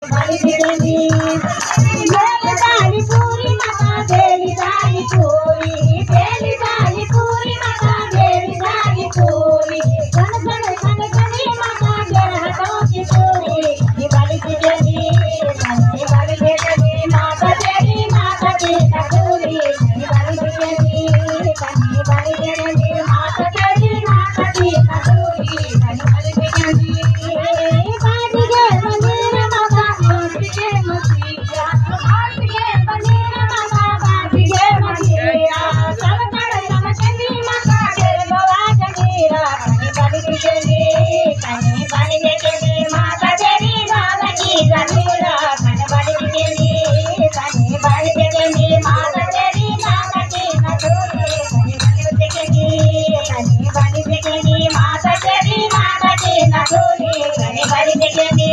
बाली बेली बेली पूरी माता बेली जाली पूरी बेली जाली पूरी माता बेली जाली पूरी गण गण गण गणी माता गेर हाथों की चोरी ये बाली बेली माता बेली माता की कटोरी ये बाली बेली माता बेली माता की कटोरी बाली बेली